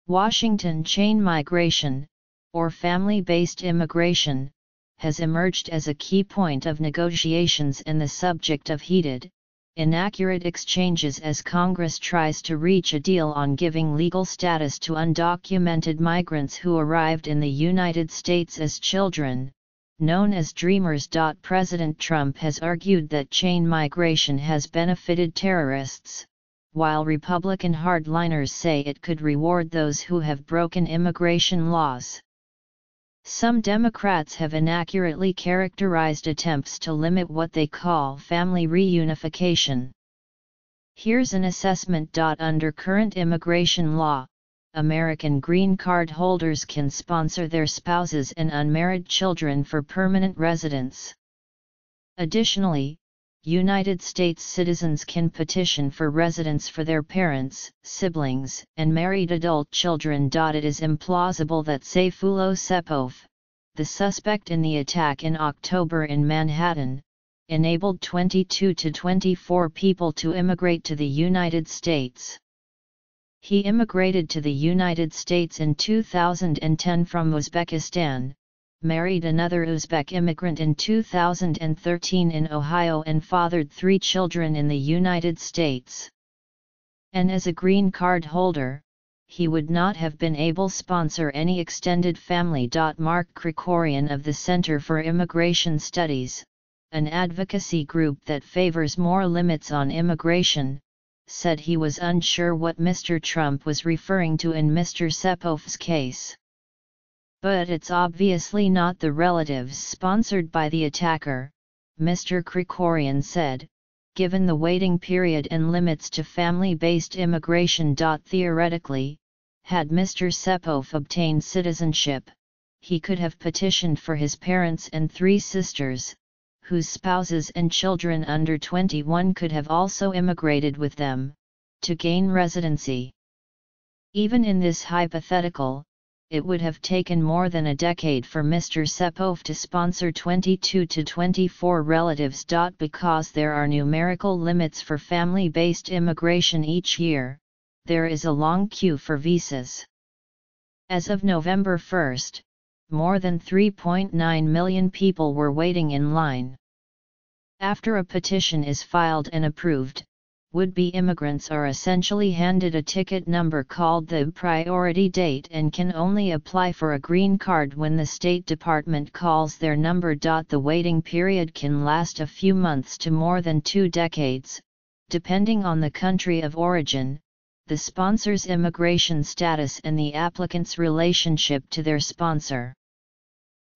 Washington chain migration, or family-based immigration, has emerged as a key point of negotiations and the subject of heated, inaccurate exchanges as Congress tries to reach a deal on giving legal status to undocumented migrants who arrived in the United States as children, known as Dreamers. President Trump has argued that chain migration has benefited terrorists, while Republican hardliners say it could reward those who have broken immigration laws. Some Democrats have inaccurately characterized attempts to limit what they call family reunification. Here's an assessment. Under current immigration law, American green card holders can sponsor their spouses and unmarried children for permanent residence. Additionally, United States citizens can petition for residence for their parents, siblings, and married adult children. It is implausible that Sayfullo Saipov, the suspect in the attack in October in Manhattan, enabled 22 to 24 people to immigrate to the United States. He immigrated to the United States in 2010 from Uzbekistan, married another Uzbek immigrant in 2013 in Ohio and fathered 3 children in the United States. And as a green card holder, he would not have been able to sponsor any extended family. Mark Krikorian of the Center for Immigration Studies, an advocacy group that favors more limits on immigration, said he was unsure what Mr. Trump was referring to in Mr. Saipov's case. But it's obviously not the relatives sponsored by the attacker, Mr. Krikorian said, given the waiting period and limits to family-based immigration. Theoretically, had Mr. Saipov obtained citizenship, he could have petitioned for his parents and 3 sisters, whose spouses and children under 21 could have also immigrated with them, to gain residency. Even in this hypothetical, it would have taken more than a decade for Mr. Saipov to sponsor 22 to 24 relatives. Because there are numerical limits for family-based immigration each year, there is a long queue for visas. As of November 1, more than 3.9 million people were waiting in line. After a petition is filed and approved, would-be immigrants are essentially handed a ticket number called the priority date and can only apply for a green card when the State Department calls their number. The waiting period can last a few months to more than 2 decades, depending on the country of origin, the sponsor's immigration status and the applicant's relationship to their sponsor.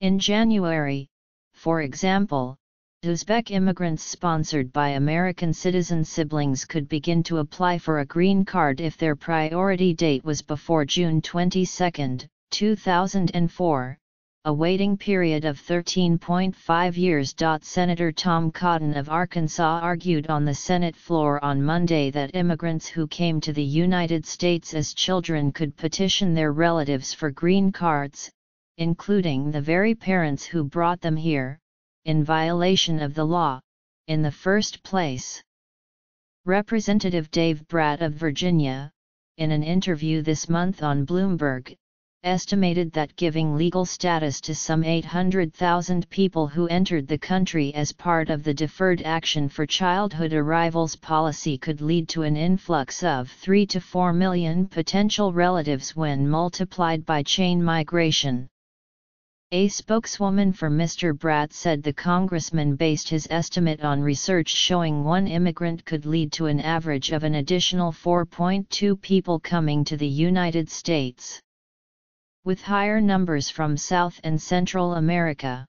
In January, for example, Uzbek immigrants sponsored by American citizen siblings could begin to apply for a green card if their priority date was before June 22, 2004, a waiting period of 13.5 years. Senator Tom Cotton of Arkansas argued on the Senate floor on Monday that immigrants who came to the United States as children could petition their relatives for green cards, including the very parents who brought them here, in violation of the law, in the first place. Representative Dave Bratt of Virginia, in an interview this month on Bloomberg, estimated that giving legal status to some 800,000 people who entered the country as part of the Deferred Action for Childhood Arrivals policy could lead to an influx of 3 to 4 million potential relatives when multiplied by chain migration. A spokeswoman for Mr. Bratt said the congressman based his estimate on research showing one immigrant could lead to an average of an additional 4.2 people coming to the United States, with higher numbers from South and Central America.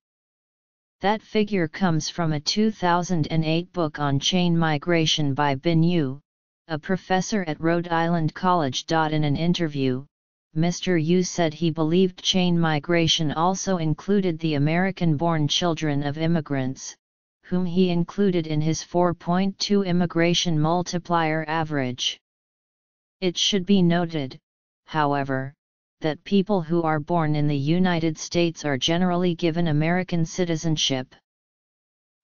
That figure comes from a 2008 book on chain migration by Bin Yu, a professor at Rhode Island College. In an interview, Mr. Yu said he believed chain migration also included the American-born children of immigrants, whom he included in his 4.2 immigration multiplier average. It should be noted, however, that people who are born in the United States are generally given American citizenship.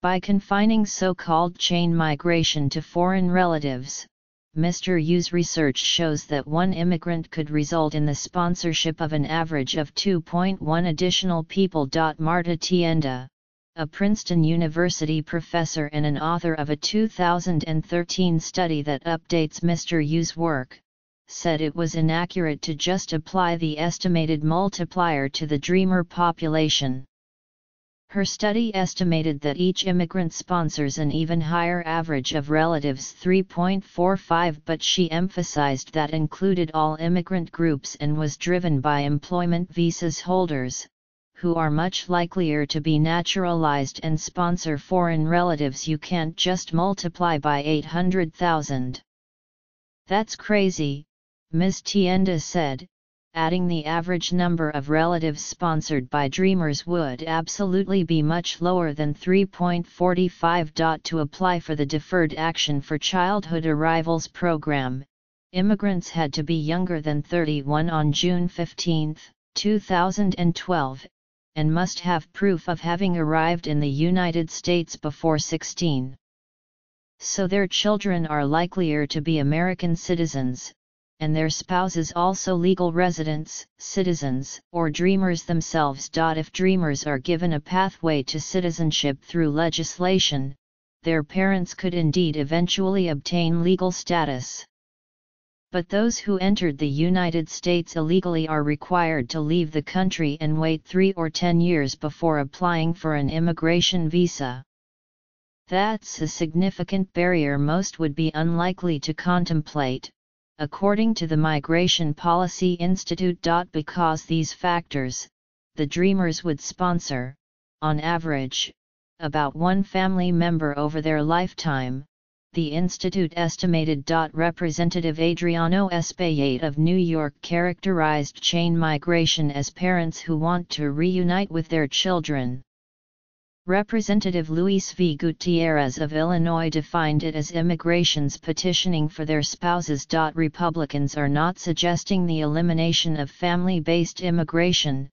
By confining so-called chain migration to foreign relatives, Mr. Yu's research shows that one immigrant could result in the sponsorship of an average of 2.1 additional people. Marta Tienda, a Princeton University professor and an author of a 2013 study that updates Mr. Yu's work, said it was inaccurate to just apply the estimated multiplier to the dreamer population. Her study estimated that each immigrant sponsors an even higher average of relatives 3.45, but she emphasized that included all immigrant groups and was driven by employment visas holders, who are much likelier to be naturalized and sponsor foreign relatives. You can't just multiply by 800,000. That's crazy, Ms. Tienda said, adding the average number of relatives sponsored by dreamers would absolutely be much lower than 3.45. To apply for the Deferred Action for Childhood Arrivals program, immigrants had to be younger than 31 on June 15, 2012, and must have proof of having arrived in the United States before 16. So their children are likelier to be American citizens, and their spouses also legal residents, citizens, or dreamers themselves. If dreamers are given a pathway to citizenship through legislation, their parents could indeed eventually obtain legal status. But those who entered the United States illegally are required to leave the country and wait 3 or 10 years before applying for an immigration visa. That's a significant barrier most would be unlikely to contemplate, according to the Migration Policy Institute. Because these factors, the dreamers would sponsor, on average, about one family member over their lifetime, the institute estimated. Representative Adriano Espaillat of New York characterized chain migration as parents who want to reunite with their children. Representative Luis V. Gutierrez of Illinois defined it as immigrations petitioning for their spouses. Republicans are not suggesting the elimination of family-based immigration,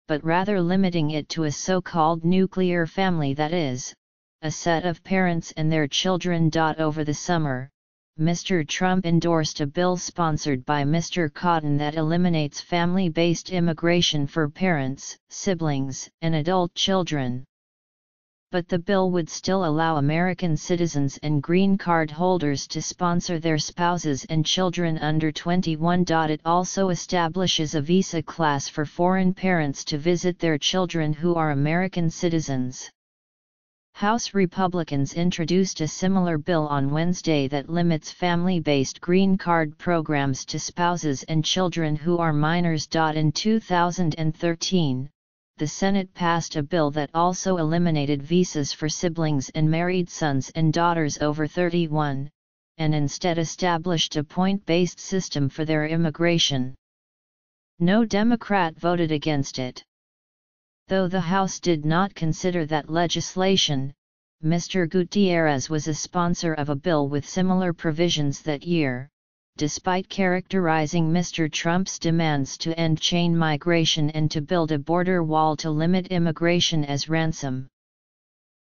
but rather limiting it to a so-called nuclear family, that is, a set of parents and their children. Over the summer, Mr. Trump endorsed a bill sponsored by Mr. Cotton that eliminates family-based immigration for parents, siblings, and adult children. But the bill would still allow American citizens and green card holders to sponsor their spouses and children under 21. It also establishes a visa class for foreign parents to visit their children who are American citizens. House Republicans introduced a similar bill on Wednesday that limits family-based green card programs to spouses and children who are minors. In 2013, the Senate passed a bill that also eliminated visas for siblings and married sons and daughters over 31, and instead established a point-based system for their immigration. No Democrat voted against it. Though the House did not consider that legislation, Mr. Gutierrez was a sponsor of a bill with similar provisions that year, despite characterizing Mr. Trump's demands to end chain migration and to build a border wall to limit immigration as ransom.